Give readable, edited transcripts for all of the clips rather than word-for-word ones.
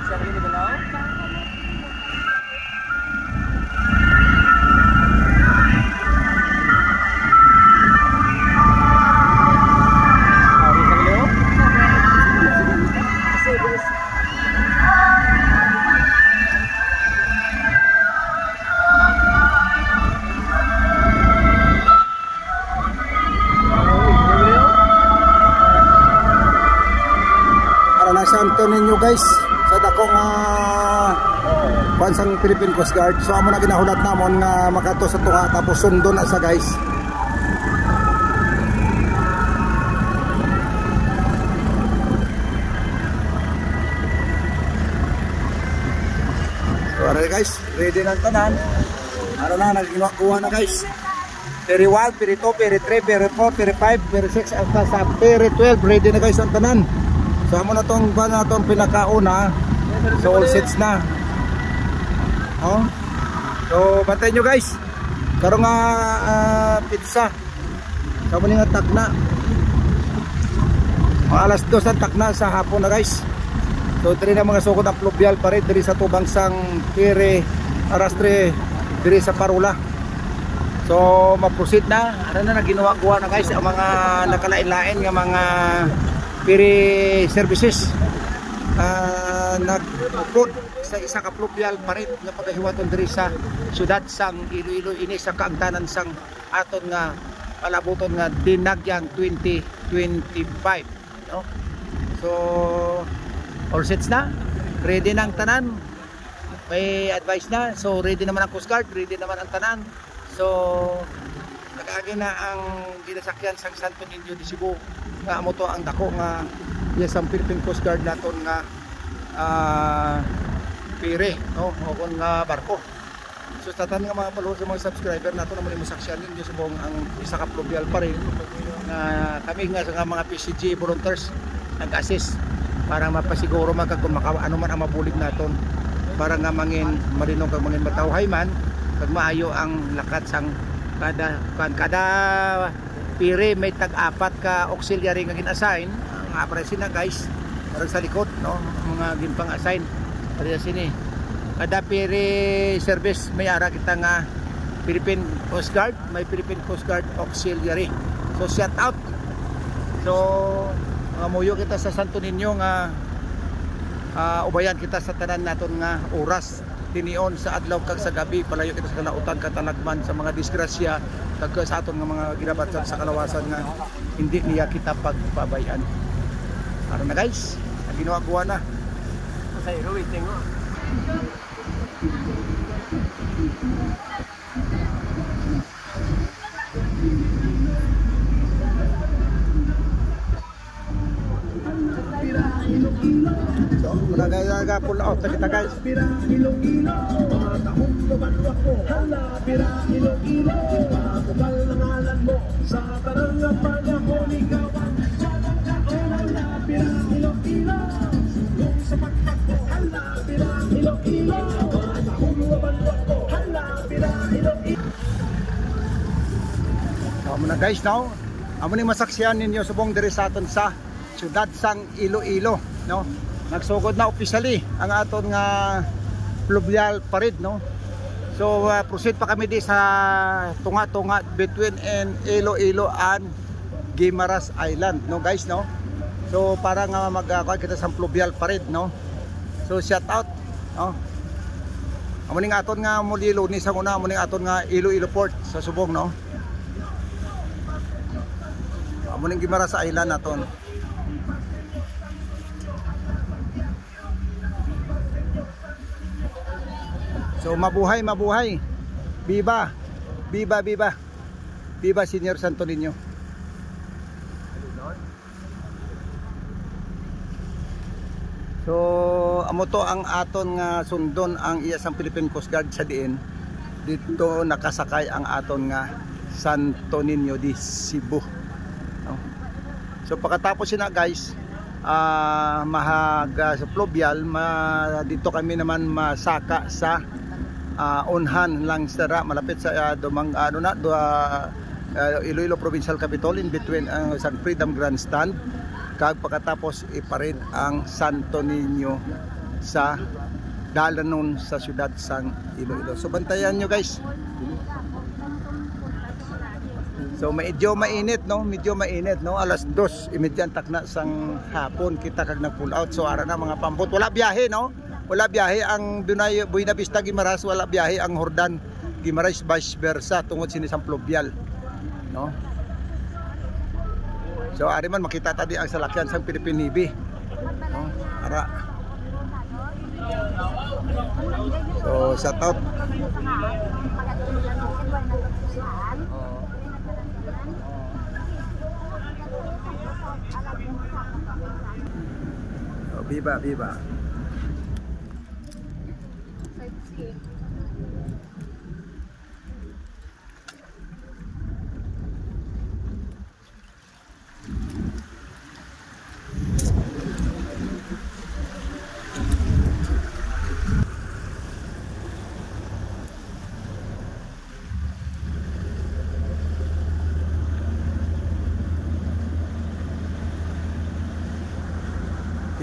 Siya rin ito na. Santo ninyo guys sa dakong bansang Philippine Coast Guard. So amo na ginahulat namon nga makato sa tuwa tapos sundo na sa guys. So alright guys, ready na tanan. Ara na nagkuha na guys. Peri 1, Peri 2, Peri 3, Peri 4, Peri 5, Peri 6 hasta sa Peri 12 ready na guys ang tanan. So amo na tong pinakauna. So all sets na. Oh. So bantay nyo guys. Karon nga pizza. So amo nga takna. Alas 2 ang takna sa hapon na guys. So diri na mga sukod ang pluvial pa rin diri sa tubang sang Piri Arastre diri sa Parula. So ma-proceed na. Ano na ginawa-gawa na guys ang mga nakalain-lain nga mga Piri services nag-upload sa isa ka pluvial parit nga pagahiwaton diri sa syudad sang Iloilo ini sa kaangtanan sang aton nga palabuton nga Dinagyang 2025 no? So all sets na, ready na ang tanan, may advice na, so ready naman ang Coast Guard, ready naman ang tanan. So nag-agi na ang ginasakyan sang Santo Niño de Cebu nga amo to ang dako nga yes ang Philippine Coast Guard naton nga pire no o kon nga barko. So tatan nga mga follower sa mga subscriber nato na mo saksyan ninyo subong ang isa ka pluvial pa rin nga kami nga sa mga PCG volunteers nag-assist para mapasiguro man kag ano man ang mabulig naton para nga mangin marinong kag mangin matawhay man kag maayo ang lakat sang kada pire may tag-apat ka auxiliary nga gin-assign ang apresin na guys para sa likod no mga ginpang-assign para sini kada pire service may ara kita nga Philippine Coast Guard, may Philippine Coast Guard auxiliary. So shout out. So mga muyo kita sa Santo Niño nga ubayan kita sa tanan naton nga oras tinion sa adlaw kag sa gabi palayo kita sa kanautan katalagman sa mga disgrasya kag sa aton nga mga ginabatsan sa kalawasan nga hindi niya kita pagpabayan. Ara na guys, ginawa na. Sa waiting mo. So, nagaga pull out kita guys. Amo na guys now. Amo ni masaksihan ninyo subong diri sa aton sa syudad sang Iloilo, no? Nagsugod na officially ang aton nga pluvial parade, no? So proceed pa kami di sa tunga-tunga between Iloilo and Guimaras Island, no guys, no? So para nga kita sa pluvial parade, no? So shout out, no? Amo ning aton nga muli Lunes ang una, amo ning aton nga Iloilo Port sa Subong, no? Amo ning Guimaras Island naton. So mabuhay, mabuhay. Viva. Viva, viva. Viva Senior Santo Niño. So amo to ang aton nga sundon ang iya sang Philippine Coast Guard sa diin. Dito nakasakay ang aton nga Santo Niño de Cebu. No? So pagkatapos na guys, mahaga sa pluvial, dito kami naman masaka sa Unhan lang sira malapit sa Iloilo Provincial Capitol in between sa Freedom Grandstand kag pagkatapos iparid ang Santo Niño sa dalanon sa siyudad sang Iloilo. So bantayan nyo guys. So medyo mainit no, alas 2:30 ang takna sang hapon kita kag nag pull out. So ara na mga pambot, wala biyahe no. Wala biyahe ang Buena Vista Guimaras, wala biyahe ang Hordan Guimaras, vice versa tungod sini sang Pluvial no. So ari man makita tadi ang salakyan sang Philippine Navy no. Ara. So shout out. Oh, viva.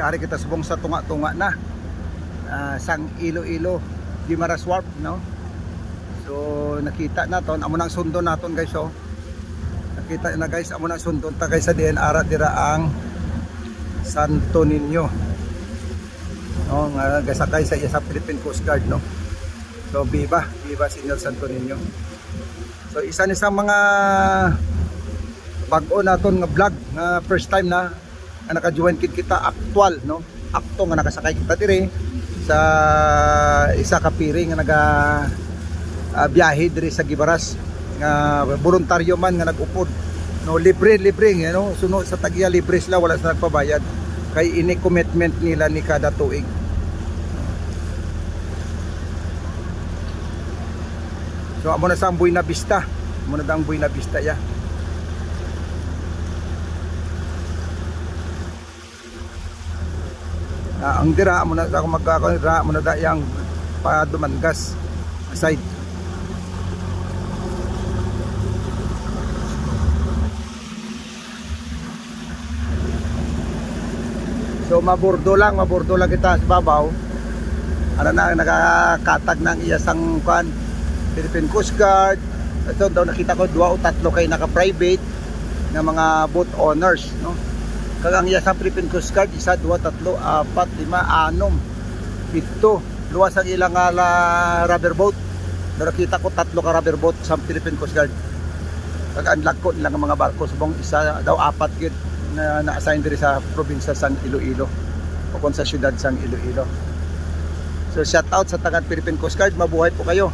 Ari kita subong sa tunga-tunga na sang Iloilo Guimaras Wharf no. So nakita naton amo nang sundon naton guys. So nakita na guys amo nang sundon ta guys sa diin ara dira ang Santo Niño no, nga gasakay sa iya sa Philippine Coast Guard no. So viva Senyor Santo Niño. So isa ni sa mga bag-o naton nga vlog nga first time na naka-join kita actual no, akto nga nakasakay kita dire sa isa ka piring nga naga biyahe dire sa Guimaras nga voluntaryo man nga nag-upod no, libre nga no, sunod sa tagya libre sila, wala sa nagpabayad kay ini commitment nila ni kada tuig. So amo na sa Buena Vista, muna dang Buena Vista ya. Ang dira mo na ako magkakira mo na dayang padumangas aside. So maburdo lang kita sa babaw. Ano na nakakatag ng iyasang kan Philippine Coast Guard. Ito daw nakita ko 2 o 3 kay naka-private na mga boat owners no. Kagang iya sa Philippine Coast Guard, 1, 2, 3, 4, 5, 6, 7, luwas ang ilang rubber boat. Nakita ko 3 ka rubber boat sa Philippine Coast Guard. Kag-unlock ko nilang mga barko subong isa daw 4 gid na na-assign diri sa probinsya sang Iloilo o kon sa syudad sang Iloilo. So shout out sa taga Philippine Coast Guard, mabuhay po kayo.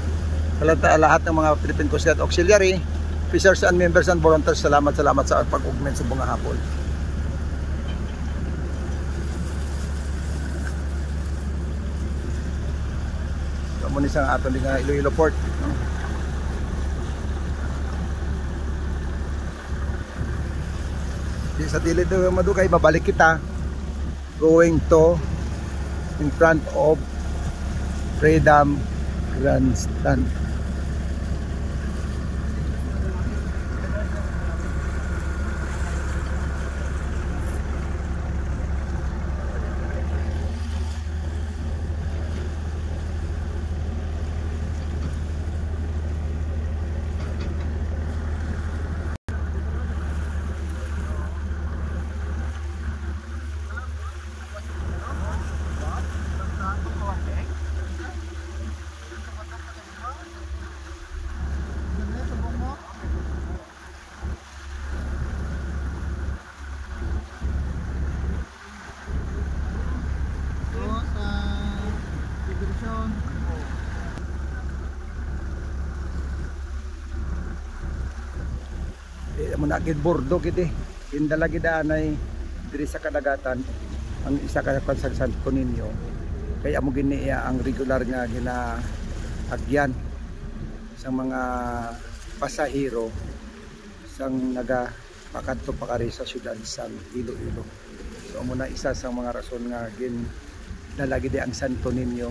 Kalanta lahat ng mga Philippine Coast Guard auxiliary, officers and members and volunteers, salamat sa pag-ugmen sa bunga hapon. Muna isang aton din nga Iloilo Port no? Di sa dilid madugay babalik kita going to in front of Freedom Grandstand. Muna gid bordo gid indala gid anay diri sa kadagatan ang isa ka sa Santo Niño kay amo gini ang regular nga ginaagyan sa mga pasahero sang naga pakadto pakari sa syudad sang Iloilo. So amo na isa sa mga rason nga dala gid ang Santo Niño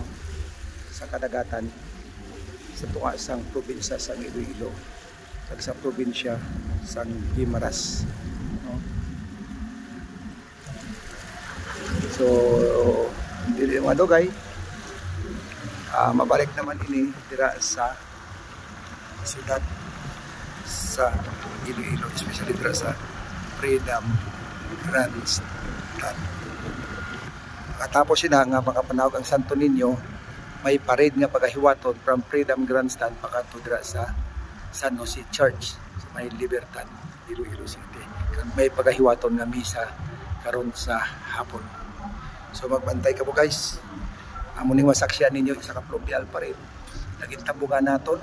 sa kadagatan sa tuwa sang probinsya sang Iloilo kag sa probinsya sang Guimaras no? So dili mga dugay. Mabalik naman ini dira sa siyudad sa Iloilo, especially dira sa Freedom Grandstand. Katapos sila nga makapanawag ang Santo Niño, may parade nga pagahiwaton from Freedom Grandstand pakanto dira sa San Jose Church sa may Libertad, Iloilo City. May pagahiwaton nga misa karon sa hapon. So magbantay ka po guys. Amuning masaksyan ninyo sa kaplubial pa rin. Nagintambungan naton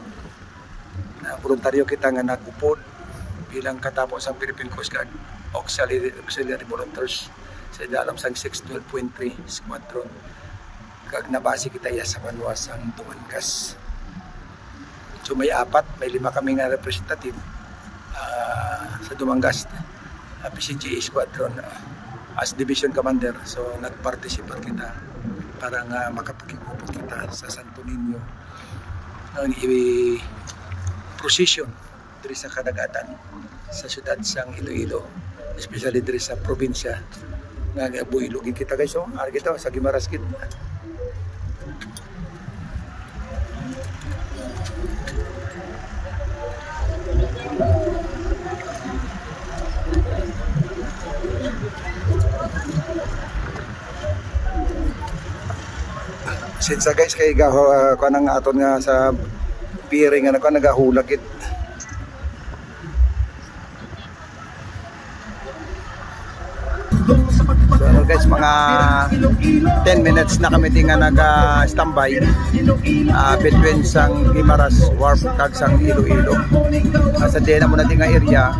na voluntaryo kita nga nagupod bilang katapos ang Philippine Coast Guard Auxiliary Volunteers sa dalam sang 612.3 Squadron. Kag nabasi kita sa Manuasang Tumangas. So may 5 kami nga representative sa Tumangas PCGA Squadron as Division Commander. So nagparticipate kita para nga makapag-ikupot kita sa Santo Niño ng i-procession diri sa kadagatan sa siyudad sang Iloilo, especially diri sa probinsya nga Iloilo kita guys. So ari kita sa Guimaras kid. Sinsa guys kay kanang aton nga sa piring nga nagahulag it. So guys, mga 10 minutes na kami din nga nag-standby between sang Guimaras Wharf kag sang Iloilo. Sa diyan mo natin nga area,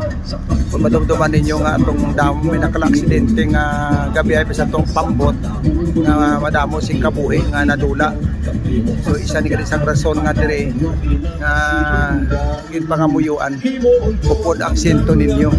kung madumduman ninyo nga itong damo may nakala-aksidente nga gabi ay sa itong pambot nga madamo sing kabuhi nga nadula. So isa ni isang rason nga dire nga ginpangamuyuan bukod ang Santo Niño.